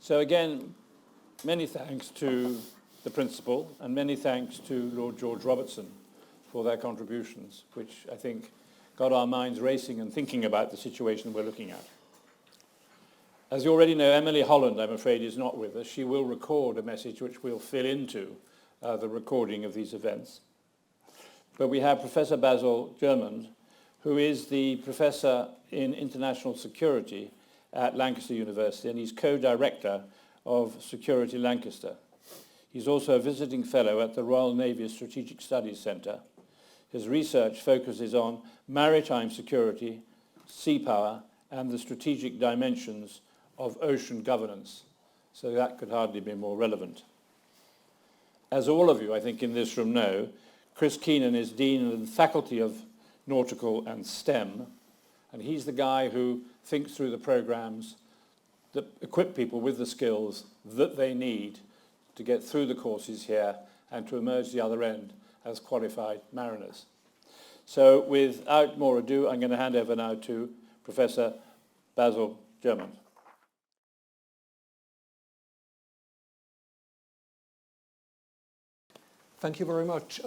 So again, many thanks to the principal and many thanks to Lord George Robertson for their contributions, which I think got our minds racing and thinking about the situation we're looking at. As you already know, Emily Holland, I'm afraid, is not with us. She will record a message which we'll fill into the recording of these events. But we have Professor Basil Germond, who is the Professor in International Security at Lancaster University, and he's co-director of Security Lancaster. He's also a visiting fellow at the Royal Navy's Strategic Studies Centre. His research focuses on maritime security, sea power, and the strategic dimensions of ocean governance. So that could hardly be more relevant. As all of you, I think, in this room know, Chris Keenan is Dean of the Faculty of Nautical and STEM, and he's the guy who thinks through the programs that equip people with the skills that they need to get through the courses here and to emerge the other end as qualified mariners. So without more ado, I'm going to hand over now to Professor Basil Germond. Thank you very much.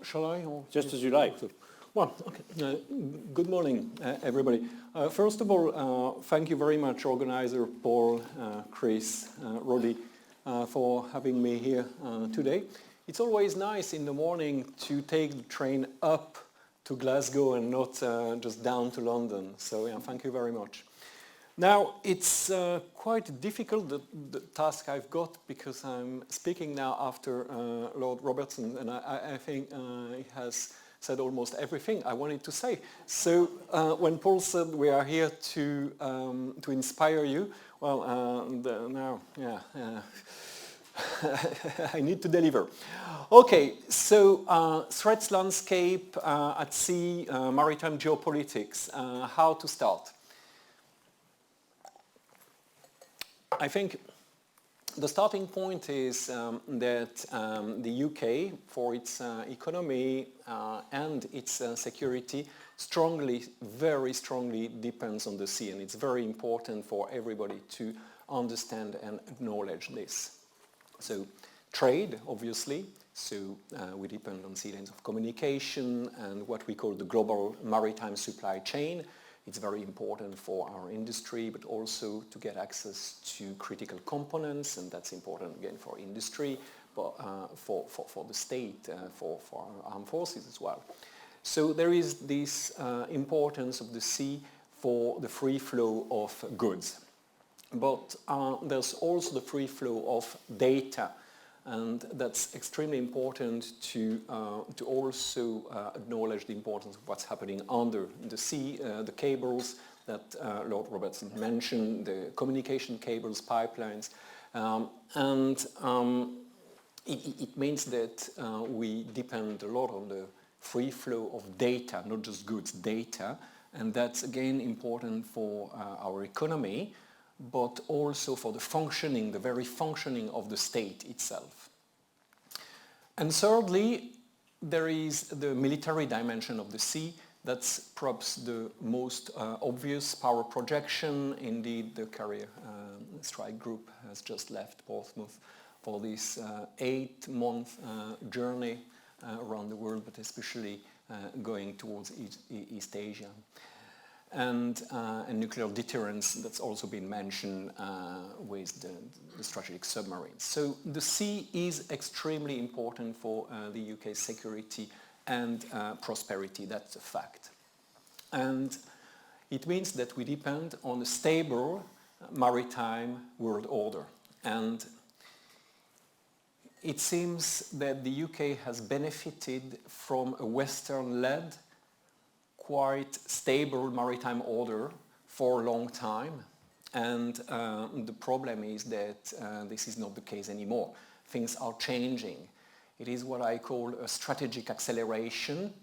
Shall I? Or just as you like. Well, okay. Good morning, everybody. First of all, thank you very much, organizer Paul, Chris, Roddy, for having me here today. It's always nice in the morning to take the train up to Glasgow and not just down to London. So yeah, thank you very much. Now, it's quite difficult, the task I've got, because I'm speaking now after Lord Robertson, and I think he has said almost everything I wanted to say. So when Paul said we are here to inspire you, well, now, yeah, I need to deliver. Okay, so threats landscape at sea, maritime geopolitics, how to start? I think the starting point is that the UK, for its economy and its security, very strongly depends on the sea, and it's very important for everybody to understand and acknowledge this. So trade, obviously, so we depend on sea lanes of communication and what we call the global maritime supply chain. It's very important for our industry, but also to get access to critical components, and that's important again for industry, but for the state, for our armed forces as well. So there is this importance of the sea for the free flow of goods. But there's also the free flow of data, and that's extremely important to also acknowledge the importance of what's happening under the sea, the cables that Lord Robertson mentioned, the communication cables, pipelines, and it means that we depend a lot on the free flow of data, not just goods, data, and that's again important for our economy, but also for the functioning, the very functioning of the state itself. And thirdly, there is the military dimension of the sea. That's perhaps the most obvious power projection. Indeed, the carrier strike group has just left Portsmouth for this 8-month journey around the world, but especially going towards East Asia. And nuclear deterrence, that's also been mentioned with the strategic submarines. So the sea is extremely important for the UK's security and prosperity, that's a fact. And it means that we depend on a stable maritime world order. And it seems that the UK has benefited from a Western-led, quite stable maritime order for a long time, and the problem is that this is not the case anymore. Things are changing. It is what I call a strategic acceleration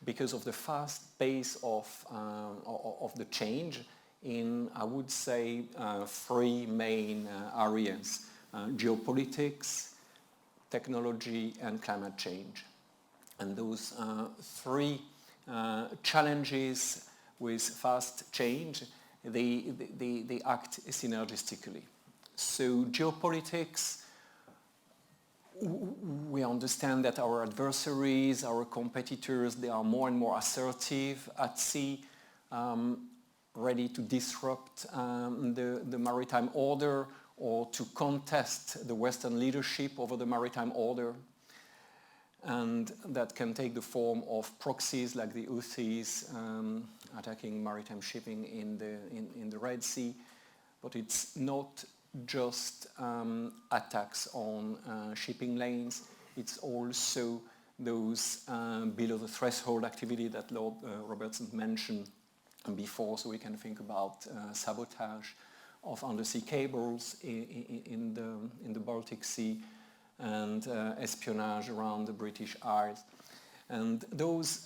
because of the fast pace of the change in, I would say, 3 main areas: geopolitics, technology, and climate change. And those 3 challenges with fast change, they act synergistically. So geopolitics, we understand that our adversaries, our competitors, they are more and more assertive at sea, ready to disrupt the maritime order or to contest the Western leadership over the maritime order. And that can take the form of proxies like the Houthis attacking maritime shipping in the Red Sea. But it's not just attacks on shipping lanes. It's also those below the threshold activity that Lord Robertson mentioned before. So we can think about sabotage of undersea cables in the Baltic Sea, and espionage around the British Isles. And those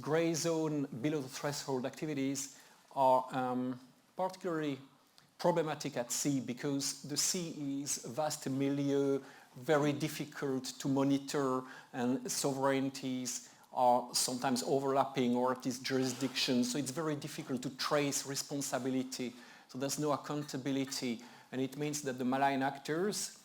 grey zone below the threshold activities are particularly problematic at sea because the sea is a vast milieu, very difficult to monitor, and sovereignties are sometimes overlapping or at least jurisdictions, so it's very difficult to trace responsibility. So there's no accountability, and it means that the malign actors,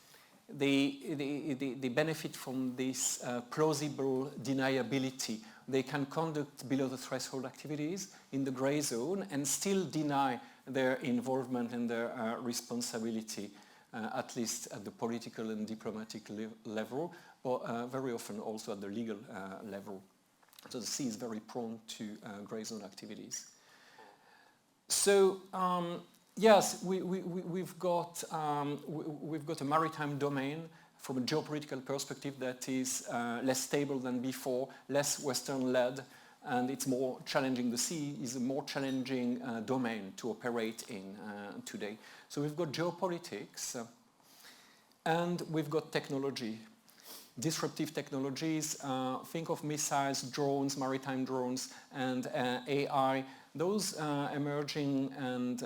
they benefit from this plausible deniability. They can conduct below the threshold activities in the grey zone and still deny their involvement and their responsibility, at least at the political and diplomatic level, but very often also at the legal level. So the sea is very prone to grey zone activities. So yes, we've got a maritime domain from a geopolitical perspective that is less stable than before, less Western-led, and it's more challenging. The sea is a more challenging domain to operate in today. So we've got geopolitics, and we've got technology. Disruptive technologies, think of missiles, drones, maritime drones, and AI. Those emerging and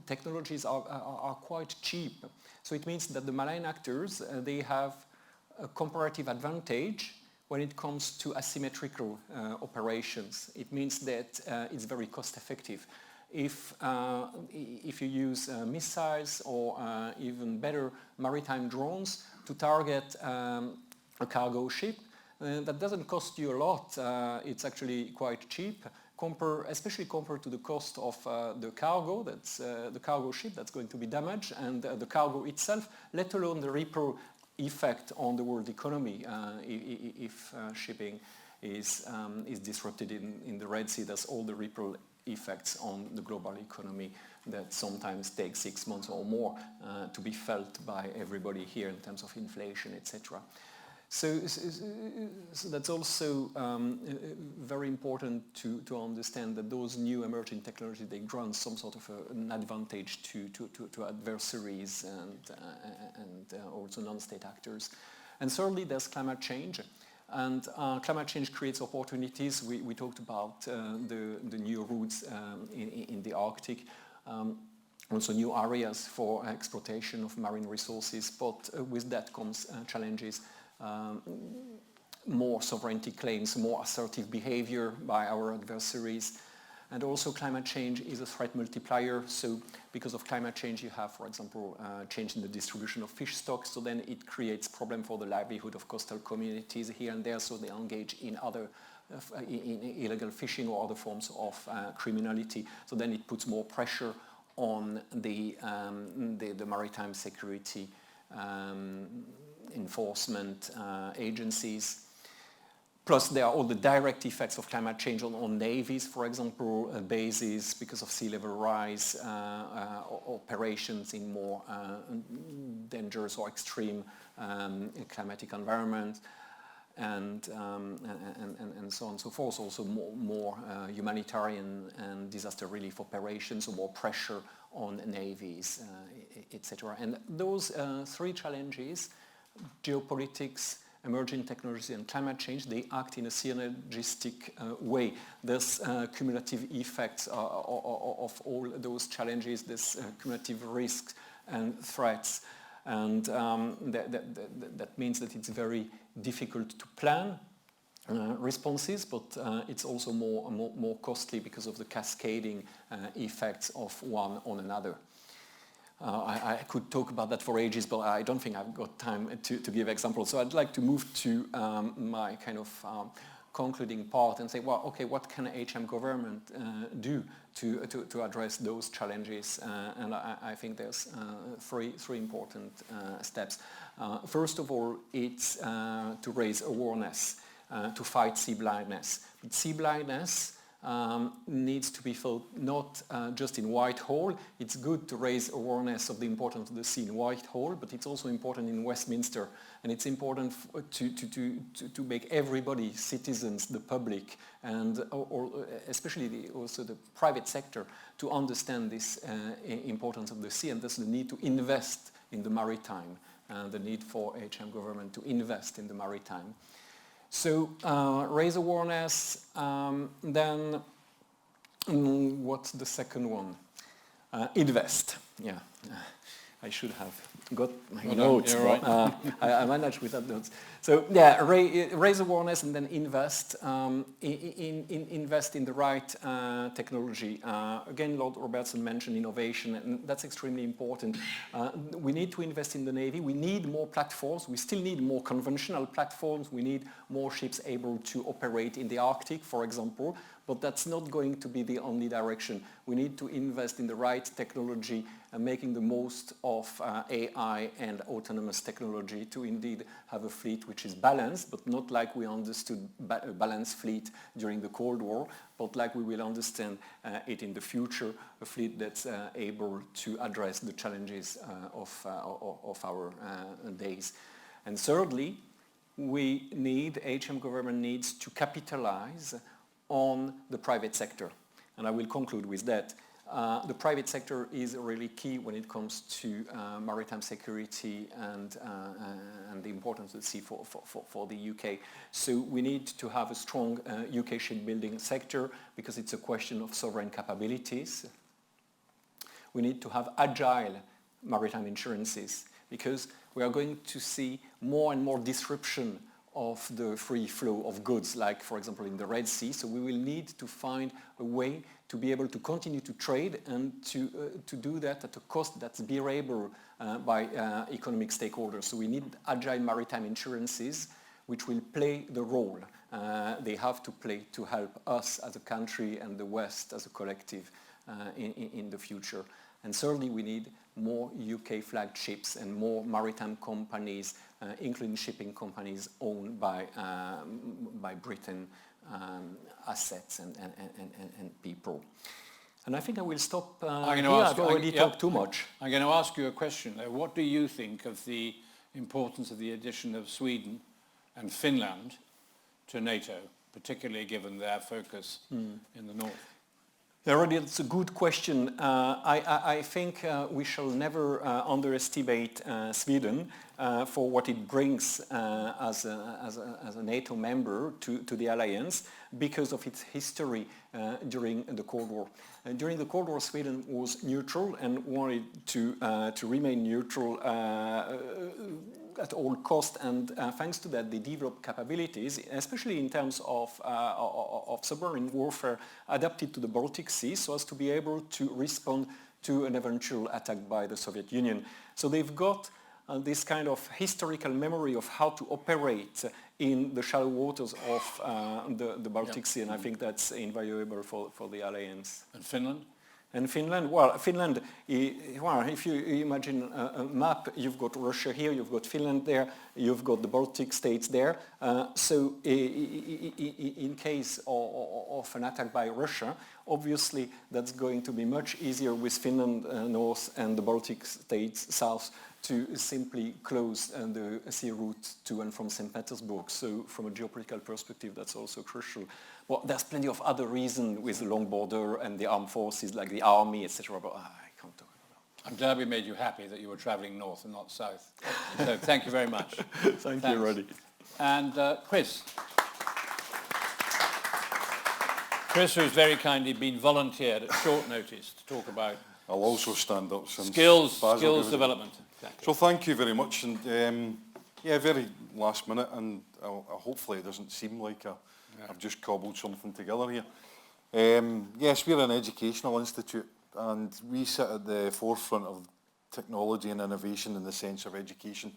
technologies are quite cheap. So it means that the malign actors, they have a comparative advantage when it comes to asymmetrical operations. It means that it's very cost effective. If you use missiles or even better maritime drones to target a cargo ship, that doesn't cost you a lot. It's actually quite cheap, especially compared to the cost of the cargo, that's the cargo ship that's going to be damaged, and the cargo itself, let alone the ripple effect on the world economy if shipping is disrupted in the Red Sea. There's all the ripple effects on the global economy that sometimes take 6 months or more to be felt by everybody here in terms of inflation, etc. So that's also very important to understand that those new emerging technologies, they grant some sort of an advantage to adversaries and also non-state actors. And thirdly, there's climate change. And climate change creates opportunities. We talked about the new routes in the Arctic, also new areas for exploitation of marine resources, but with that comes challenges. More sovereignty claims, more assertive behavior by our adversaries. And also climate change is a threat multiplier. So because of climate change, you have, for example, change in the distribution of fish stocks. So then it creates problem for the livelihood of coastal communities here and there. So they engage in other in illegal fishing or other forms of criminality. So then it puts more pressure on the maritime security enforcement agencies. Plus, there are all the direct effects of climate change on navies, for example, bases because of sea level rise, operations in more dangerous or extreme climatic environments, and so on and so forth. Also more humanitarian and disaster relief operations, so more pressure on navies, etc. And those three challenges, geopolitics, emerging technologies and climate change, they act in a synergistic way. There's cumulative effects of all those challenges, there's cumulative risks and threats. And that means that it's very difficult to plan responses, but it's also more costly because of the cascading effects of one on another. I could talk about that for ages, but I don't think I've got time to give examples. So I'd like to move to my kind of concluding part and say, well, okay, what can HM government do to address those challenges? And I think there's three important steps. First of all, it's to raise awareness, to fight sea blindness. But sea blindness needs to be felt not just in Whitehall. It's good to raise awareness of the importance of the sea in Whitehall, but it's also important in Westminster. And it's important to make everybody, citizens, the public, and or especially also the private sector, to understand this importance of the sea, and thus the need to invest in the maritime, the need for HM government to invest in the maritime. So raise awareness, then what's the second one? Invest, yeah. I should have got my notes, right. I managed without notes. So yeah, raise awareness and then invest. Invest in the right technology. Again, Lord Robertson mentioned innovation, and that's extremely important. We need to invest in the Navy. We need more platforms. We still need more conventional platforms. We need more ships able to operate in the Arctic, for example. But that's not going to be the only direction. We need to invest in the right technology and making the most of AI and autonomous technology to indeed have a fleet which is balanced, but not like we understood a balanced fleet during the Cold War, but like we will understand it in the future, a fleet that's able to address the challenges of our days. And thirdly, HM government needs to capitalize on the private sector. And I will conclude with that. The private sector is really key when it comes to maritime security and the importance of the sea for the UK. So we need to have a strong UK shipbuilding sector because it's a question of sovereign capabilities. We need to have agile maritime insurances because we are going to see more and more disruption of the free flow of goods, like, for example, in the Red Sea. So we will need to find a way to be able to continue to trade and to do that at a cost that's bearable by economic stakeholders. So we need agile maritime insurances which will play the role they have to play to help us as a country and the West as a collective in the future. And thirdly, we need more UK flagged ships and more maritime companies, including shipping companies owned by Britain, assets and people. And I think I will stop here. I've already talked too much. I'm going to ask you a question. What do you think of the importance of the addition of Sweden and Finland to NATO, particularly given their focus in the north? Yeah, really, it's a good question. I think we shall never underestimate Sweden for what it brings as a NATO member to the alliance because of its history during the Cold War. During the Cold War, Sweden was neutral and wanted to remain neutral at all costs, and thanks to that, they developed capabilities, especially in terms of submarine warfare, adapted to the Baltic Sea, so as to be able to respond to an eventual attack by the Soviet Union. So they've got this kind of historical memory of how to operate in the shallow waters of the Baltic Sea, and I think that's invaluable for the alliance. And Finland? And Finland, well, Finland, if you imagine a map, you've got Russia here, you've got Finland there, you've got the Baltic states there. So in case of an attack by Russia, obviously that's going to be much easier with Finland north and the Baltic states south to simply close the sea route to and from St. Petersburg. So from a geopolitical perspective, that's also crucial. Well, there's plenty of other reasons with the long border and the armed forces like the army, etc. But I can't talk about it. I'm glad we made you happy that you were travelling north and not south. So thank you very much. Thank you, Roddy. And Chris. Chris, who's very kindly been volunteered at short notice to talk about I'll also stand up since skills Basil development. Exactly. So thank you very much, and yeah, very last minute, and hopefully it doesn't seem like I've just cobbled something together here. Yes, we're an educational institute, and we sit at the forefront of technology and innovation in the sense of education,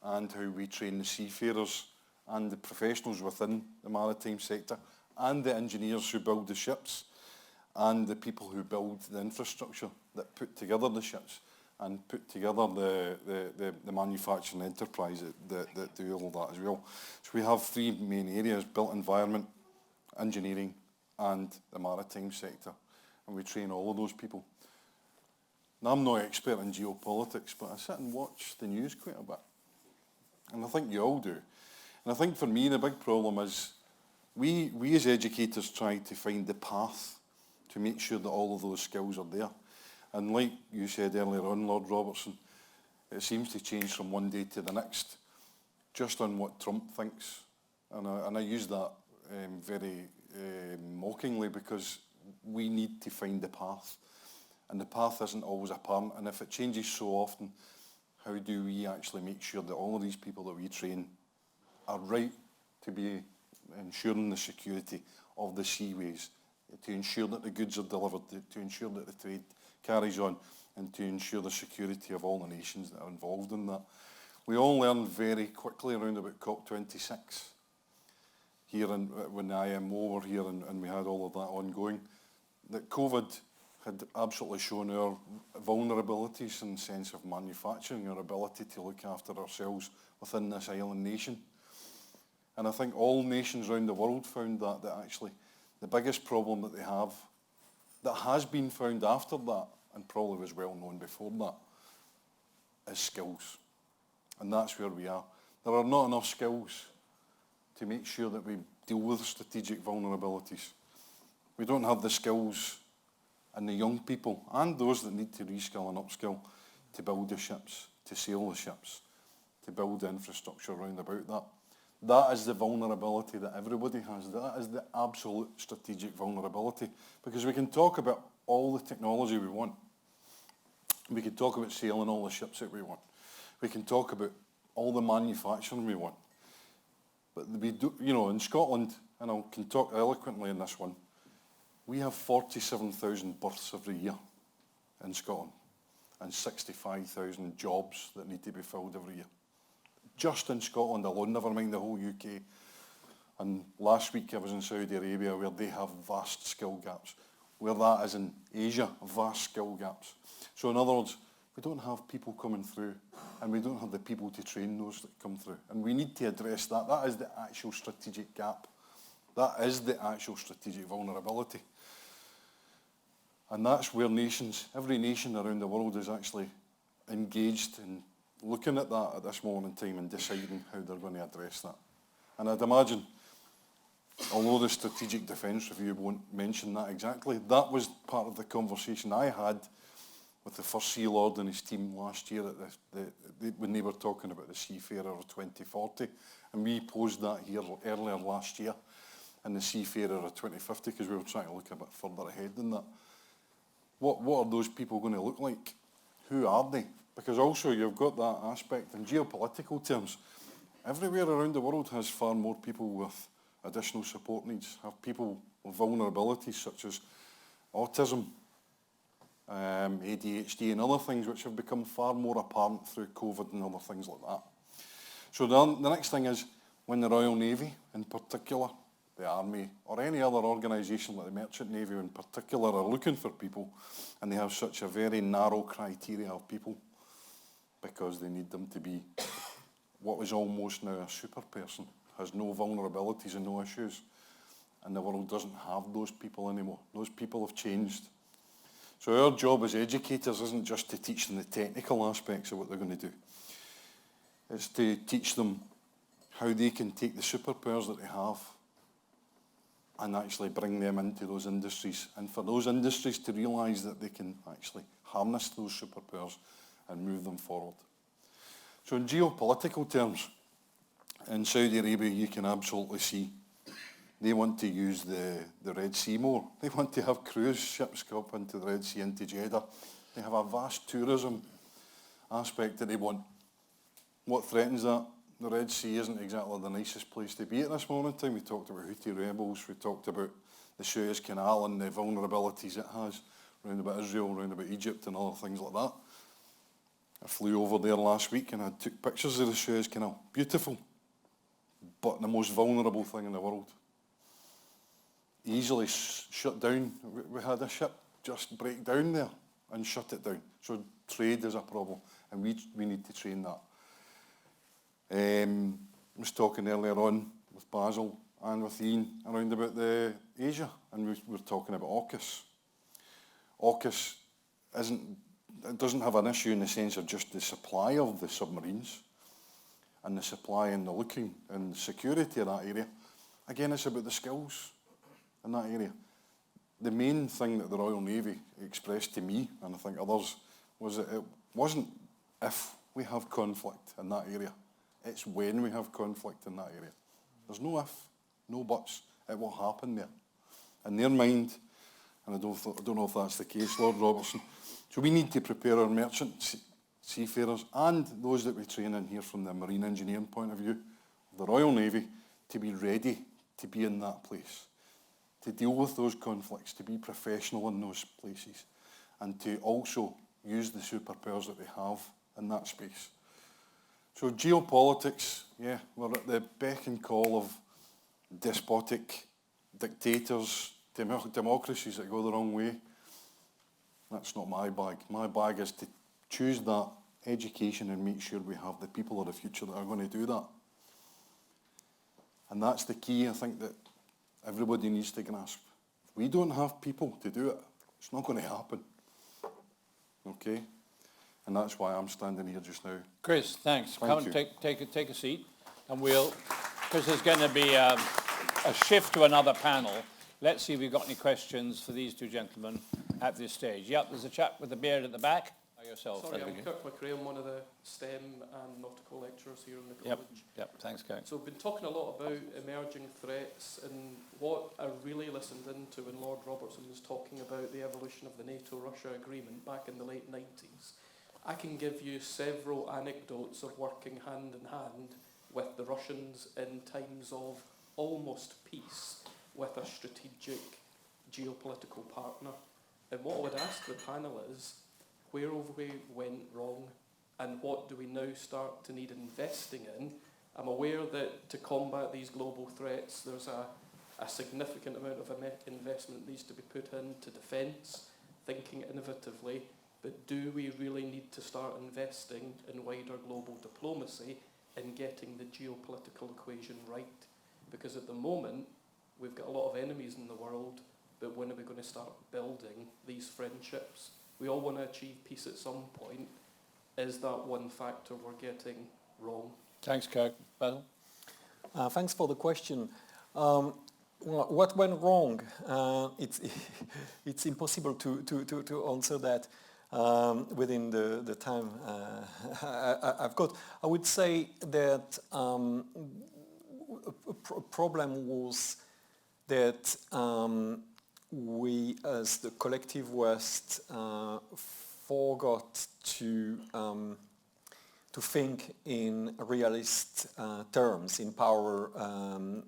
and how we train the seafarers and the professionals within the maritime sector, and the engineers who build the ships, and the people who build the infrastructure that put together the ships and put together the manufacturing enterprise that do all that as well. So we have three main areas: built environment, engineering, and the maritime sector. And we train all of those people. Now, I'm not an expert in geopolitics, but I sit and watch the news quite a bit. And I think you all do. And I think for me, the big problem is we as educators try to find the path to make sure that all of those skills are there. And like you said earlier on, Lord Robertson, it seems to change from one day to the next, just on what Trump thinks. And I use that very mockingly, because we need to find the path. And the path isn't always apparent. And if it changes so often, how do we actually make sure that all of these people that we train are right to be ensuring the security of the seaways, to ensure that the goods are delivered, to ensure that the trade carries on, and to ensure the security of all the nations that are involved in that. We all learned very quickly around about COP26 here when the IMO were here and we had all of that ongoing, that COVID had absolutely shown our vulnerabilities in the sense of manufacturing, our ability to look after ourselves within this island nation. And I think all nations around the world found that actually the biggest problem that they have, that has been found after that, and probably was well known before that, is skills. And that's where we are. There are not enough skills to make sure that we deal with strategic vulnerabilities. We don't have the skills in the young people and those that need to reskill and upskill to build the ships, to sail the ships, to build the infrastructure around about that. That is the vulnerability that everybody has. That is the absolute strategic vulnerability. Because we can talk about all the technology we want. We can talk about sailing all the ships that we want. We can talk about all the manufacturing we want. But we do, in Scotland, and I can talk eloquently in this one, we have 47,000 births every year in Scotland and 65,000 jobs that need to be filled every year. Just in Scotland alone, never mind the whole UK. And last week I was in Saudi Arabia, where they have vast skill gaps. Where that is in Asia, vast skill gaps. So in other words, we don't have people coming through, and we don't have the people to train those that come through. And we need to address that. That is the actual strategic gap. That is the actual strategic vulnerability. And that's where nations, every nation around the world is actually engaged in looking at that at this moment in time and deciding how they're going to address that. And I'd imagine, although the Strategic Defence Review won't mention that exactly, that was part of the conversation I had with the First Sea Lord and his team last year when they were talking about the Seafarer of 2040. And we posed that here earlier last year in the Seafarer of 2050, because we were trying to look a bit further ahead than that. What are those people going to look like? Who are they? Because also you've got that aspect in geopolitical terms. Everywhere around the world has far more people with additional support needs, have people with vulnerabilities such as autism, ADHD and other things which have become far more apparent through COVID and other things like that. So the next thing is, when the Royal Navy in particular, the Army or any other organisation like the Merchant Navy in particular are looking for people, and they have such a very narrow criteria of people because they need them to be what is almost now a super person, has no vulnerabilities and no issues, and the world doesn't have those people anymore. Those people have changed. So our job as educators isn't just to teach them the technical aspects of what they're going to do. It's to teach them how they can take the superpowers that they have and actually bring them into those industries, and for those industries to realise that they can actually harness those superpowers and move them forward. So in geopolitical terms, in Saudi Arabia you can absolutely see they want to use the Red Sea more. They want to have cruise ships go up into the Red Sea, into Jeddah. They have a vast tourism aspect that they want. What threatens that? The Red Sea isn't exactly the nicest place to be at this moment in time. We talked about Houthi rebels, we talked about the Suez Canal and the vulnerabilities it has around about Israel, around about Egypt and other things like that. I flew over there last week and I took pictures of the Suez Canal. Beautiful, but the most vulnerable thing in the world. Easily shut down. We had a ship just break down there and shut it down. So trade is a problem, and we need to train that. I was talking earlier on with Basil and with Ian around about the Asia, and we were talking about AUKUS. AUKUS doesn't have an issue in the sense of just the supply of the submarines and the supply and the looking and the security of that area. Again, it's about the skills in that area. The main thing that the Royal Navy expressed to me, and I think others, was that it wasn't if we have conflict in that area, it's when we have conflict in that area. There's no if, no buts, it will happen there. In their mind, and I don't know if that's the case, Lord Robertson, so we need to prepare our merchant seafarers and those that we train in here from the marine engineering point of view, the Royal Navy, to be ready to be in that place, to deal with those conflicts, to be professional in those places, and to also use the superpowers that we have in that space. So geopolitics, yeah, we're at the beck and call of despotic dictators, democracies that go the wrong way. That's not my bag. My bag is to choose that education and make sure we have the people of the future that are going to do that. And that's the key, I think, that everybody needs to grasp. If we don't have people to do it, it's not going to happen. Okay? And that's why I'm standing here just now. Chris, thanks. Thank Come you. and take a seat, and because there's going to be a shift to another panel. Let's see if we've got any questions for these two gentlemen at this stage. Yep, there's a chap with the beard at the back. Yourself. Sorry, I'm Kirk McRae. I'm one of the STEM and nautical lecturers here in the college. Yep, thanks, Kirk. So we've been talking a lot about emerging threats, and what I really listened into when Lord Robertson was talking about the evolution of the NATO-Russia agreement back in the late 90s. I can give you several anecdotes of working hand in hand with the Russians in times of almost peace with a strategic geopolitical partner. And what I would ask the panel is, where have we went wrong, and what do we now start to need investing in? I'm aware that to combat these global threats, there's a significant amount of investment needs to be put into defence, thinking innovatively, but do we really need to start investing in wider global diplomacy and getting the geopolitical equation right? Because at the moment, we've got a lot of enemies in the world, but when are we going to start building these friendships? We all want to achieve peace at some point. Is that one factor we're getting wrong? Thanks, Kirk. Basil? Thanks for the question. What went wrong? It's impossible to answer that within the time I've got. I would say that a problem was that we, as the collective West, forgot to think in realist terms, in power,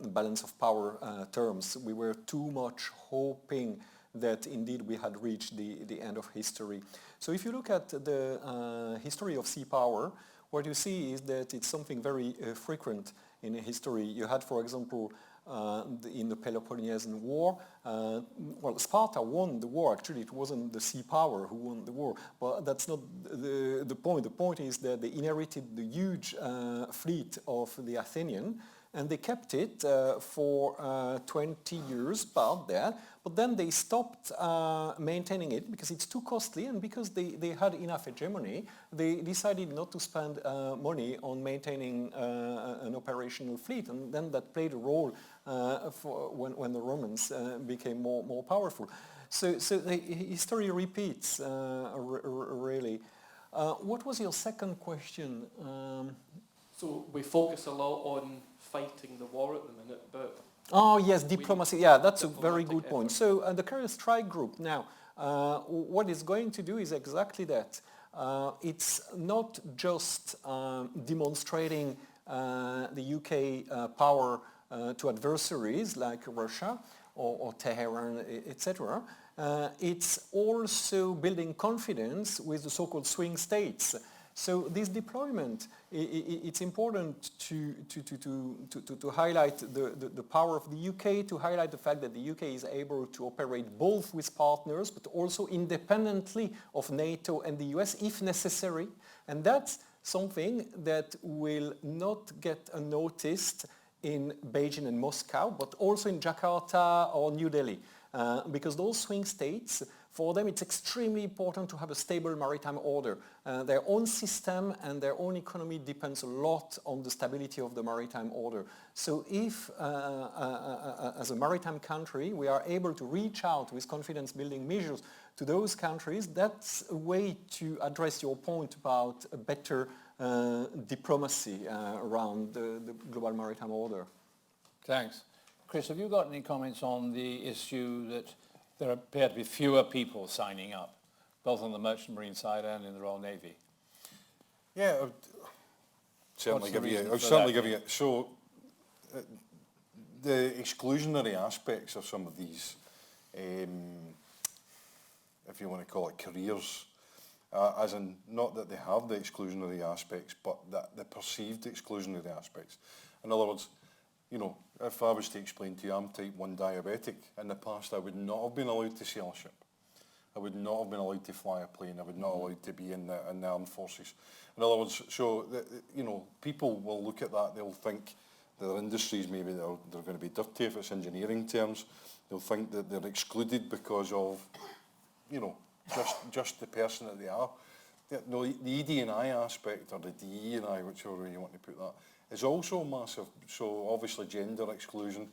balance of power terms. We were too much hoping that indeed we had reached the end of history. So if you look at the history of sea power, what you see is that it's something very frequent in history. You had, for example, in the Peloponnesian War, Sparta won the war. Actually, it wasn't the sea power who won the war, but that's not the point. The point is that they inherited the huge fleet of the Athenian, and they kept it for 20 years, about that, but then they stopped maintaining it because it's too costly, and because they had enough hegemony, they decided not to spend money on maintaining an operational fleet, and then that played a role for when the Romans became more powerful. So the history repeats, really. What was your second question? So we focus a lot on fighting the war at the minute, but... Oh yes, diplomacy. Yeah, that's a very good point. So the Carrier Strike Group now, what it's going to do is exactly that. It's not just demonstrating the UK power to adversaries like Russia or Tehran, etc. It's also building confidence with the so-called swing states. So this deployment, it's important to highlight the power of the UK, to highlight the fact that the UK is able to operate both with partners, but also independently of NATO and the US if necessary. And that's something that will not get unnoticed in Beijing and Moscow, but also in Jakarta or New Delhi. Because those swing states, for them it's extremely important to have a stable maritime order. Their own system and their own economy depends a lot on the stability of the maritime order. So if, as a maritime country, we are able to reach out with confidence-building measures to those countries, that's a way to address your point about a better diplomacy around the global maritime order. Thanks. Chris, have you got any comments on the issue that there appear to be fewer people signing up, both on the Merchant Marine side and in the Royal Navy? Yeah, I would certainly give you. So, the exclusionary aspects of some of these, if you want to call it careers, as in not that they have the exclusionary aspects, but that the perceived exclusionary aspects. In other words, you know, if I was to explain to you I'm type 1 diabetic, in the past I would not have been allowed to sail a ship. I would not have been allowed to fly a plane. I would not allowed to be in the armed forces. In other words, so, you know, people will look at that, they'll think that their industries maybe they're going to be dirty if it's engineering terms. They'll think that they're excluded because of, you know, just the person that they are. No, the ED&I aspect, or the DE&I, whichever way you want to put that, is also massive. So obviously gender exclusion,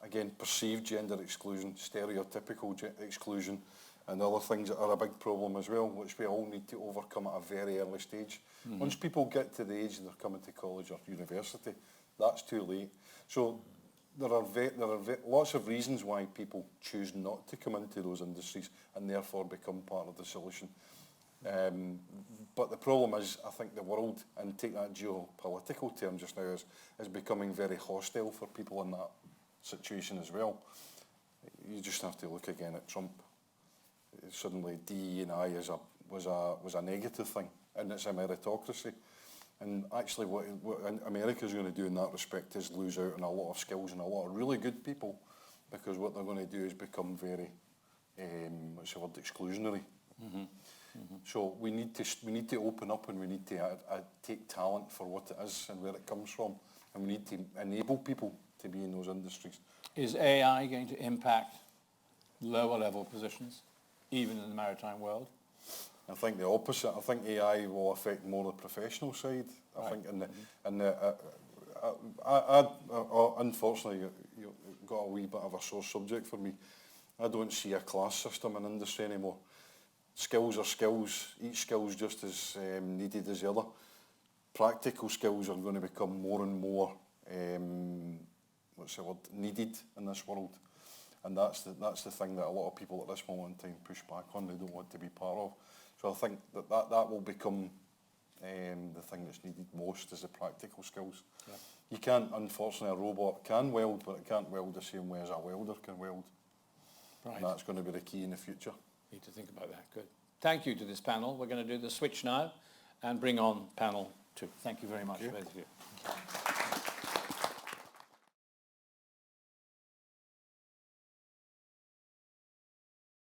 again perceived gender exclusion, stereotypical exclusion, and other things that are a big problem as well, which we all need to overcome at a very early stage. Mm-hmm. Once people get to the age they're coming to college or university, that's too late. So there are lots of reasons why people choose not to come into those industries and therefore become part of the solution. But the problem is, I think the world, and take that geopolitical term just now, is becoming very hostile for people in that situation as well. You just have to look again at Trump. Suddenly DE&I was a negative thing, and it's a meritocracy. And actually what America's going to do in that respect is lose out on a lot of skills and a lot of really good people, because what they're going to do is become very, what's the word, exclusionary. Mm-hmm. Mm-hmm. So we need to open up, and we need to take talent for what it is and where it comes from, and we need to enable people to be in those industries. Is AI going to impact lower level positions, even in the maritime world? I think the opposite. I think AI will affect more the professional side. I think unfortunately, you got a wee bit of a sore subject for me. I don't see a class system in industry anymore. Skills are skills. Each skill is just as needed as the other. Practical skills are going to become more and more needed in this world, and that's the thing that a lot of people at this moment in time push back on. They don't want to be part of. So I think that will become the thing that's needed most, is the practical skills. Yeah. You can't, unfortunately, a robot can weld, but it can't weld the same way as a welder can weld. Right. And that's going to be the key in the future. Need to think about that. Good. Thank you to this panel. We're going to do the switch now and bring on panel 2. Thank you very much, both of you.